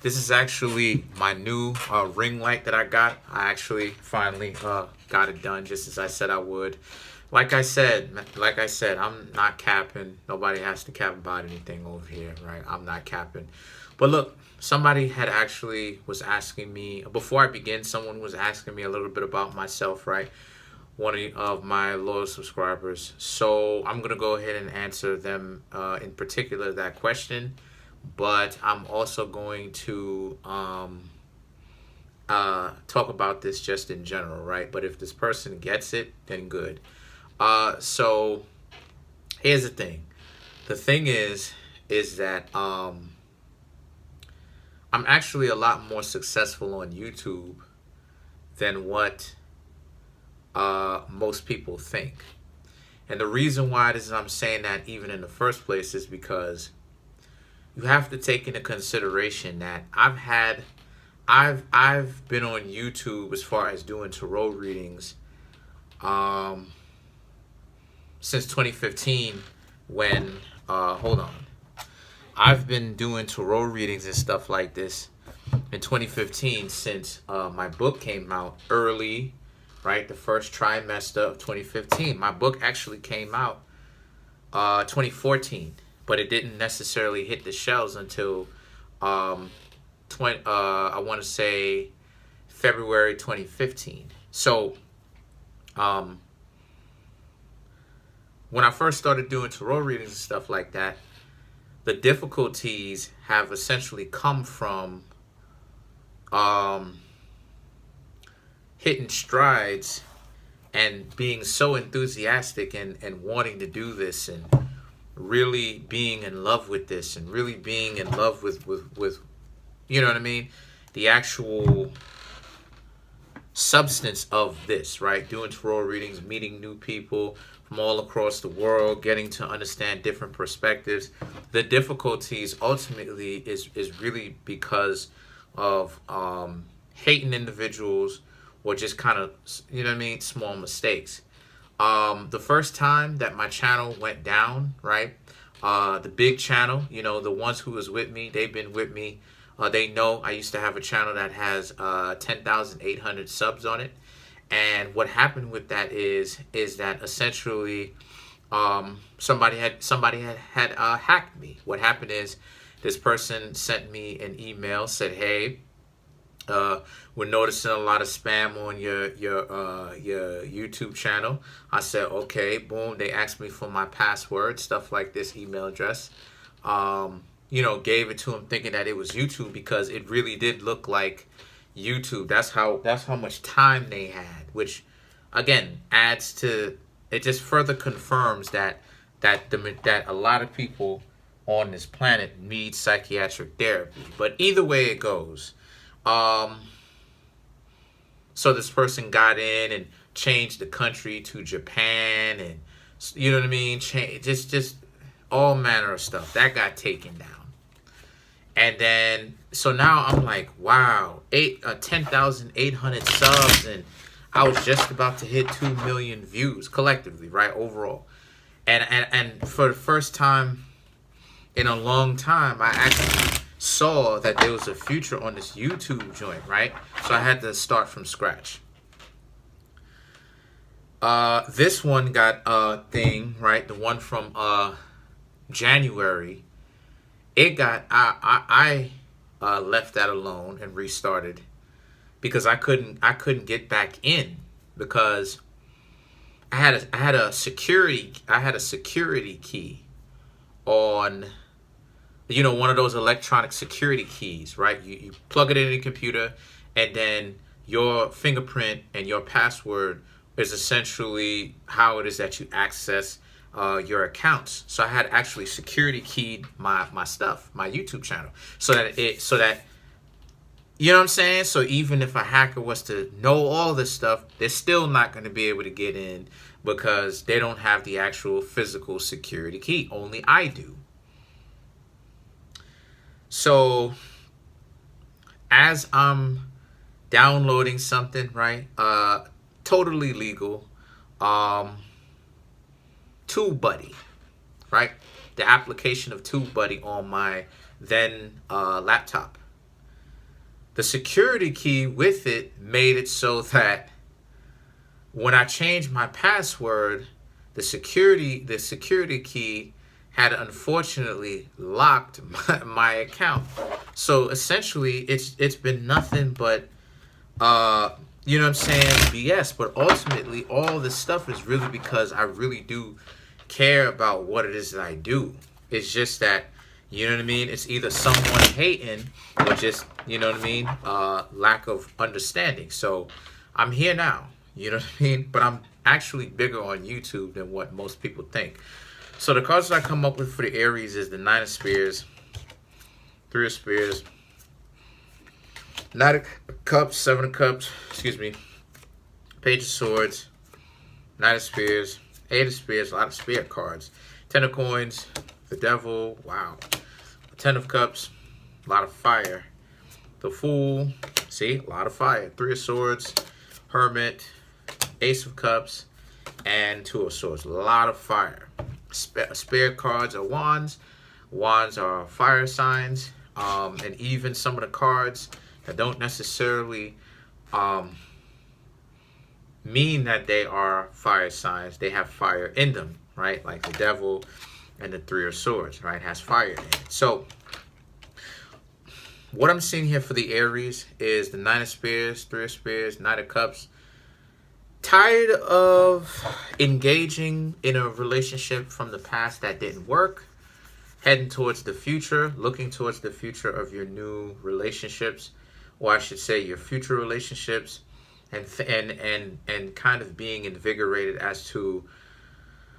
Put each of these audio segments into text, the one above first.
This is actually my new ring light that I got. I actually finally got it done just as I said I would. Like I said, I'm not capping. Nobody has to cap about anything over here, right? I'm not capping. But look, somebody had actually was asking me before I begin. Someone was asking me a little bit about myself, right? One of my loyal subscribers. So I'm gonna go ahead and answer them in particular that question, but I'm also going to talk about this just in general, right? But if this person gets it, then good. So here's the thing. The thing is that I'm actually a lot more successful on YouTube than what most people think. And the reason why it is I'm saying that even in the first place is because you have to take into consideration that I've been on YouTube as far as doing tarot readings um, since 2015 when hold on. I've been doing tarot readings and stuff like this in 2015 since my book came out early, right? The first trimester of 2015. My book actually came out 2014, but it didn't necessarily hit the shelves until I want to say February 2015. So um, when I first started doing tarot readings and stuff like that, the difficulties have essentially come from um, hitting strides and being so enthusiastic and wanting to do this and really being in love with this and really being in love with you know what I mean? The actual substance of this, right? Doing tarot readings, meeting new people from all across the world, getting to understand different perspectives. The difficulties ultimately is really because of hating individuals or just kind of, you know what I mean, small mistakes. The first time that my channel went down, right? The big channel, you know, the ones who was with me, they've been with me. They know I used to have a channel that has 10,800 subs on it. And what happened with that is that essentially somebody had hacked me. What happened is this person sent me an email, said, "Hey, we're noticing a lot of spam on your YouTube channel." I said, "Okay." Boom. They asked me for my password, stuff like this, email address. You know, gave it to them thinking that it was YouTube because it really did look like YouTube. That's how much time they had, which again adds to it. Just further confirms that that a lot of people on this planet need psychiatric therapy. But either way it goes, so this person got in and changed the country to Japan, and you know what I mean, just all manner of stuff that got taken down. And then, so now I'm like, wow, 10,800 subs, and I was just about to hit 2 million views collectively, right, overall. And for the first time in a long time, I actually saw that there was a future on this YouTube joint, right? So I had to start from scratch. This one got a thing, right? The one from January. It got I left that alone and restarted because I couldn't get back in because I had a security key on, you know, one of those electronic security keys, right? You plug it in your computer, and then your fingerprint and your password is essentially how it is that you access your accounts. So I had actually security keyed my stuff, my YouTube channel, so that you know what I'm saying? So even if a hacker was to know all this stuff, they're still not going to be able to get in because they don't have the actual physical security key. Only I do. So as I'm downloading something, right? Totally legal. TubeBuddy, right? The application of TubeBuddy on my then laptop. The security key with it made it so that when I changed my password, the security key had unfortunately locked my account. So essentially, it's been nothing but you know what I'm saying, BS. But ultimately, all this stuff is really because I really do care about what it is that I do. It's just that, you know what I mean, it's either someone hating or just, you know what I mean, lack of understanding. So I'm here now, you know what I mean, but I'm actually bigger on YouTube than what most people think. So the cards that I come up with for the Aries is the Nine of Spears, Three of Spears, Knight of Cups, Seven of Cups, excuse me, Page of Swords, Knight of Spears, Eight of Spears, a lot of spear cards, Ten of Coins, the Devil, wow, Ten of Cups, a lot of fire, the Fool, see, a lot of fire, Three of Swords, Hermit, Ace of Cups, and Two of Swords, a lot of fire. Spare cards are wands. Wands are fire signs, and even some of the cards that don't necessarily mean that they are fire signs, they have fire in them, right? Like the Devil and the Three of Swords, right? Has fire in it. So what I'm seeing here for the Aries is the Nine of Spears, Three of Spears, Knight of Cups. Tired of engaging in a relationship from the past that didn't work, heading towards the future, looking towards the future of your new relationships, or I should say your future relationships, and kind of being invigorated as to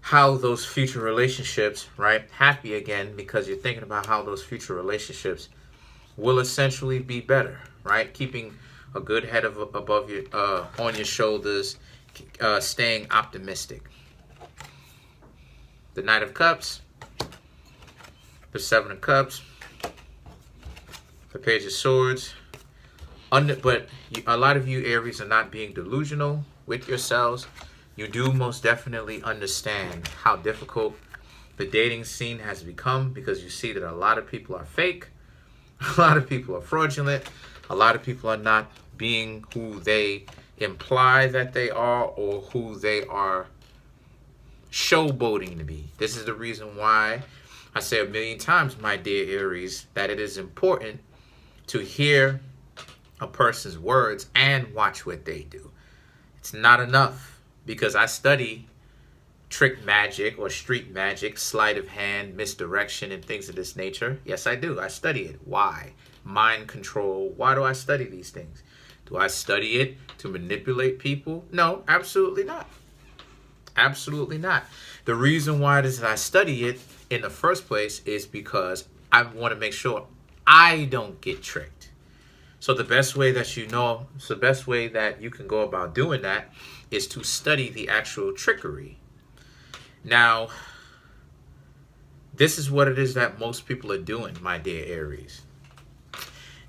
how those future relationships, right, happy again, because you're thinking about how those future relationships will essentially be better, right? Keeping a good head above your on your shoulders, staying optimistic. The Knight of Cups, the Seven of Cups, the Page of Swords. But a lot of you Aries are not being delusional with yourselves. You do most definitely understand how difficult the dating scene has become, because you see that a lot of people are fake, a lot of people are fraudulent, a lot of people are not being who they imply that they are or who they are showboating to be. This is the reason why I say a million times, my dear Aries, that it is important to hear a person's words and watch what they do. It's not enough, because I study trick magic or street magic, sleight of hand, misdirection, and things of this nature. Yes, I do. I study it. Why? Mind control. Why do I study these things? Do I study it to manipulate people? No, absolutely not. Absolutely not. The reason why it is that I study it in the first place is because I want to make sure I don't get tricked. So the best way that the best way that you can go about doing that is to study the actual trickery. Now, this is what it is that most people are doing, my dear Aries.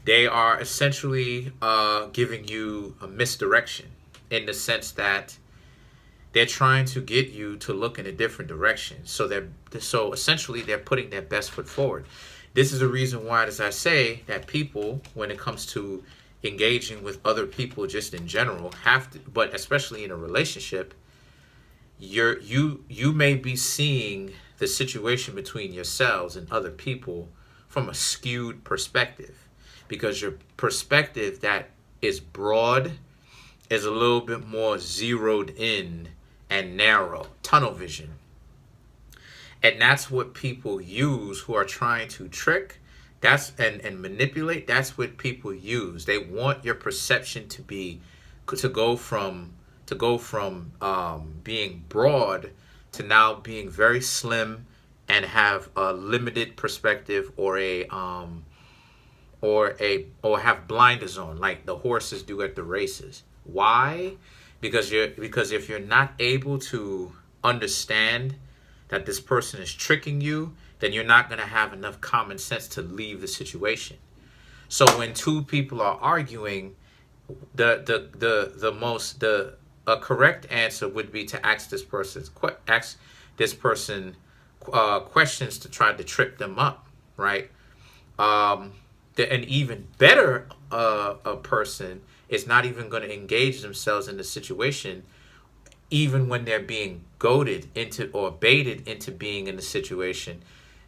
They are essentially giving you a misdirection, in the sense that they're trying to get you to look in a different direction. So essentially they're putting their best foot forward. This is the reason why, as I say, that people, when it comes to engaging with other people just in general, have to, but especially in a relationship, you may be seeing the situation between yourselves and other people from a skewed perspective, because your perspective that is broad is a little bit more zeroed in and narrow, tunnel vision. And that's what people use who are trying to trick, and manipulate. That's what people use. They want your perception to go from being broad to now being very slim, and have a limited perspective, or have blinders on, like the horses do at the races. Why? Because if you're not able to understand that this person is tricking you, then you're not going to have enough common sense to leave the situation. So when two people are arguing, a correct answer would be to ask this person questions to try to trip them up, right? An even better a person is not even going to engage themselves in the situation, even when they're being goaded into or baited into being in the situation,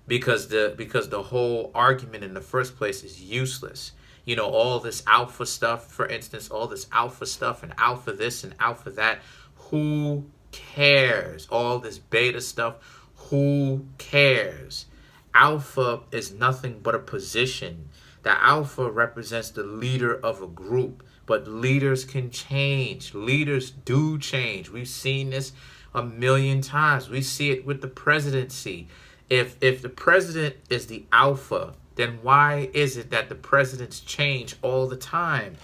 because the whole argument in the first place is useless. You know, all this alpha stuff, for instance, all this alpha stuff and alpha this and alpha that, who cares? All this beta stuff, who cares? Alpha is nothing but a position. The alpha represents the leader of a group, but leaders can change. Leaders do change. We've seen this a million times. We see it with the presidency. If the president is the alpha, then why is it that the presidents change all the time?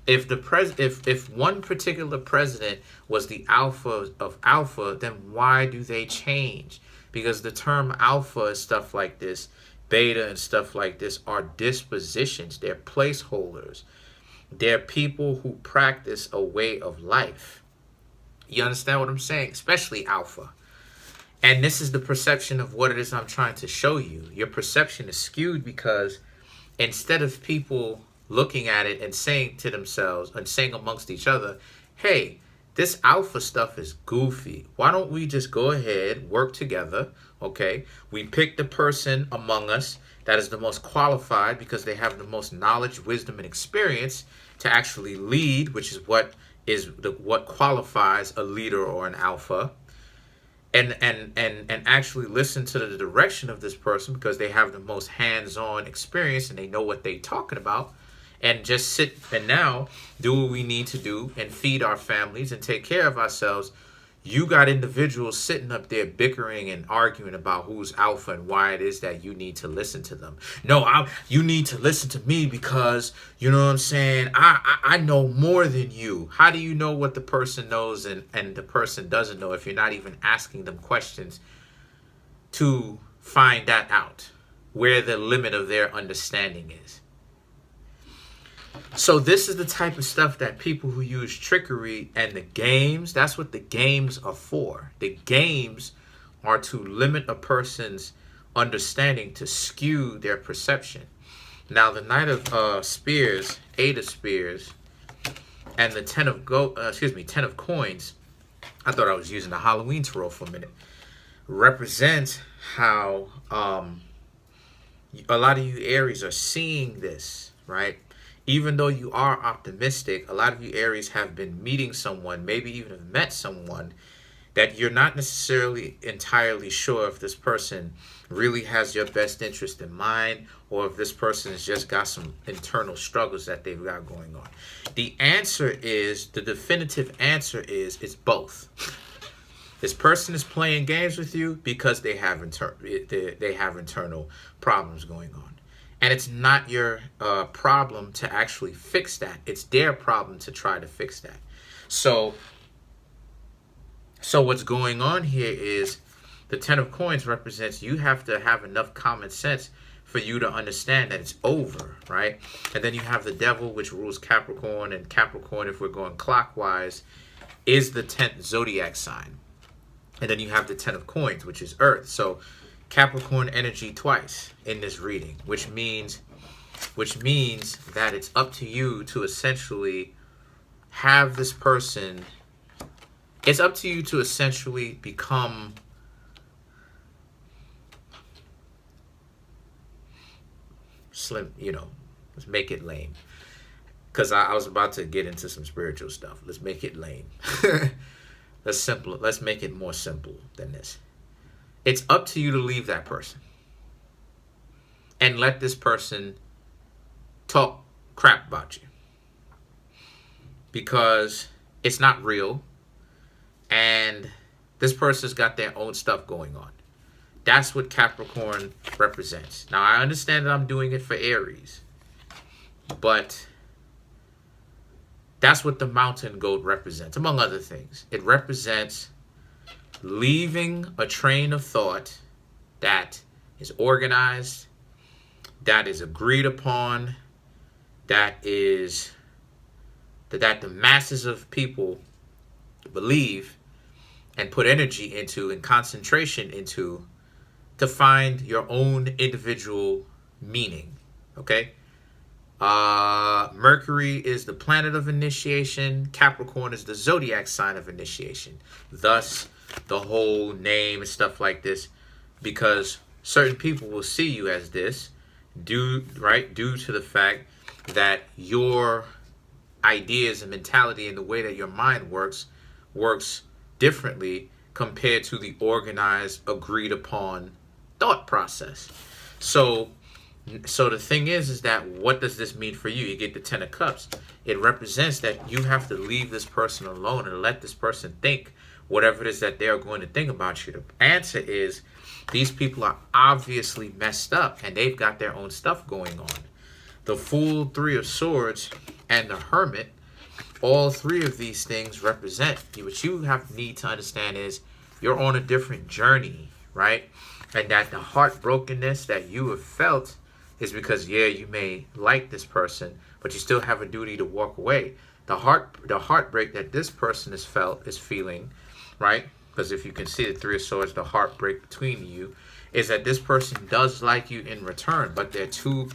If one particular president was the alpha of alpha, then why do they change? Because the term alpha is stuff like this, beta and stuff like this are dispositions. They're placeholders. They're people who practice a way of life. You understand what I'm saying? Especially alpha. And this is the perception of what it is I'm trying to show you. Your perception is skewed because instead of people looking at it and saying to themselves and saying amongst each other, hey, this alpha stuff is goofy. Why don't we just go ahead, work together, okay? We pick the person among us that is the most qualified because they have the most knowledge, wisdom, and experience to actually lead, which is what qualifies a leader or an alpha. And actually listen to the direction of this person because they have the most hands-on experience and they know what they're talking about, and just sit and now do what we need to do and feed our families and take care of ourselves. You got individuals sitting up there bickering and arguing about who's alpha and why it is that you need to listen to them. No, you need to listen to me because, you know what I'm saying, I know more than you. How do you know what the person knows and the person doesn't know if you're not even asking them questions to find that out, where the limit of their understanding is? So this is the type of stuff that people who use trickery and the games, that's what the games are for. The games are to limit a person's understanding, to skew their perception. Now the Knight of Spears, Eight of Spears, and the Ten of Coins, I thought I was using the Halloween tarot for a minute, represent how a lot of you Aries are seeing this, right? Even though you are optimistic, a lot of you Aries have been meeting someone, maybe even have met someone that you're not necessarily entirely sure if this person really has your best interest in mind or if this person has just got some internal struggles that they've got going on. The definitive answer is it's both. This person is playing games with you because they have internal problems going on. And it's not your problem to actually fix that. It's their problem to try to fix that. So what's going on here is the Ten of Coins represents you have to have enough common sense for you to understand that it's over, right? And then you have the Devil, which rules Capricorn. And Capricorn, if we're going clockwise, is the 10th zodiac sign. And then you have the Ten of Coins, which is Earth. So Capricorn energy twice in this reading, which means that it's up to you to essentially have this person, it's up to you to essentially become slim, let's make it lame. Because I was about to get into some spiritual stuff. Let's make it lame. Let's make it more simple than this. It's up to you to leave that person and let this person talk crap about you because it's not real and this person's got their own stuff going on. That's what Capricorn represents. Now, I understand that I'm doing it for Aries, but that's what the mountain goat represents, among other things. It represents leaving a train of thought that is organized, that is agreed upon, that the masses of people believe and put energy into and concentration into to find your own individual meaning, okay? Mercury is the planet of initiation. Capricorn is the zodiac sign of initiation. Thus, the whole name and stuff like this, because certain people will see you as this due to the fact that your ideas and mentality and the way that your mind works differently compared to the organized, agreed upon thought process. So the thing is that what does this mean for you? You get the Ten of Cups. It represents that you have to leave this person alone and let this person think whatever it is that they're going to think about you. The answer is these people are obviously messed up and they've got their own stuff going on. The Fool, Three of Swords, and the Hermit, all three of these things represent what you need to understand is you're on a different journey, right? And that the heartbrokenness that you have felt is because, yeah, you may like this person, but you still have a duty to walk away. The heartbreak that this person is feeling, right? Because if you can see the Three of Swords, the heartbreak between you, is that this person does like you in return, but they're too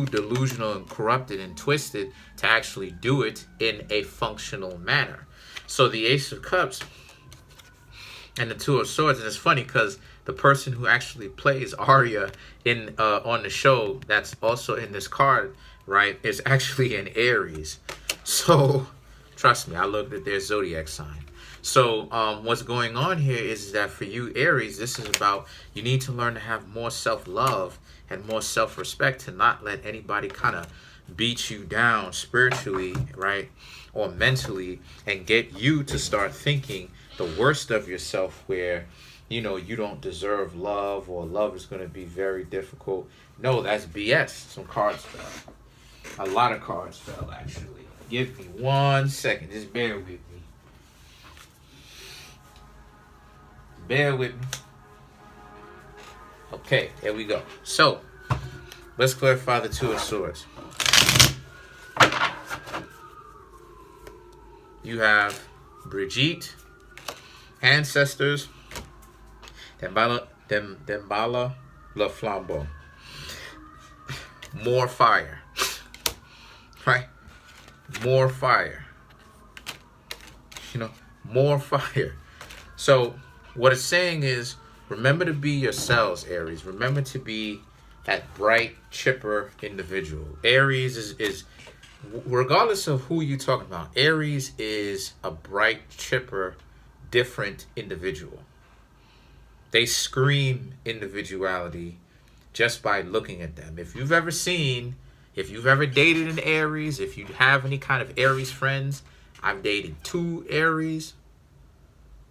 delusional and corrupted and twisted to actually do it in a functional manner. So the Ace of Cups and the Two of Swords, and it's funny because the person who actually plays Arya in on the show, that's also in this card, right, is actually an Aries. So trust me, I looked at their zodiac sign. So what's going on here is that for you, Aries, this is about you need to learn to have more self-love and more self-respect, to not let anybody kind of beat you down spiritually, right, or mentally, and get you to start thinking the worst of yourself, where you know you don't deserve love, or love is going to be very difficult. No, that's BS. Some cards fell. A lot of cards fell, actually. Give me 1 second. Just bear with me. Bear with me. Okay, there we go. So, let's clarify the Two of Swords. You have Brigitte, ancestors, Dembala Le Flambeau. More fire. Right? More fire. You know, more fire. So, what it's saying is, remember to be yourselves, Aries. Remember to be that bright, chipper individual. Aries is regardless of who you're talking about, Aries is a bright, chipper, different individual. They scream individuality just by looking at them. If you've ever dated an Aries, if you have any kind of Aries friends, I've dated 2 Aries.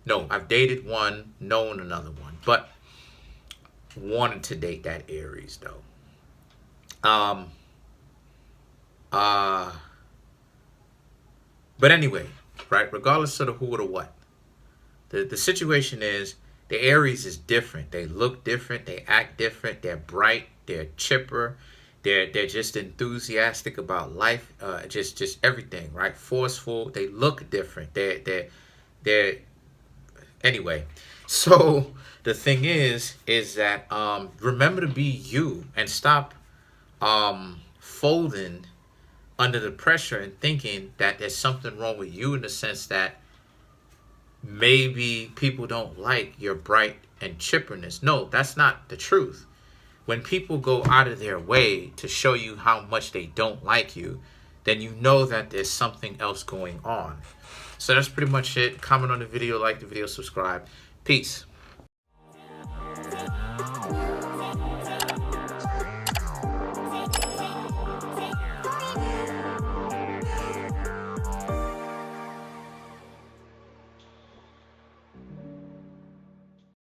No, I've dated one, known another one, but wanted to date that Aries though. But anyway, right? Regardless of the who or the what, the situation is the Aries is different. They look different. They act different. They're bright. They're chipper. They're just enthusiastic about life. Just everything, right? Forceful. They look different. They're anyway. So the thing is that remember to be you and stop folding under the pressure and thinking that there's something wrong with you, in the sense that maybe people don't like your bright and chipperness. No, that's not the truth. When people go out of their way to show you how much they don't like you, then you know that there's something else going on. So that's pretty much it. Comment on the video, like the video, subscribe. Peace.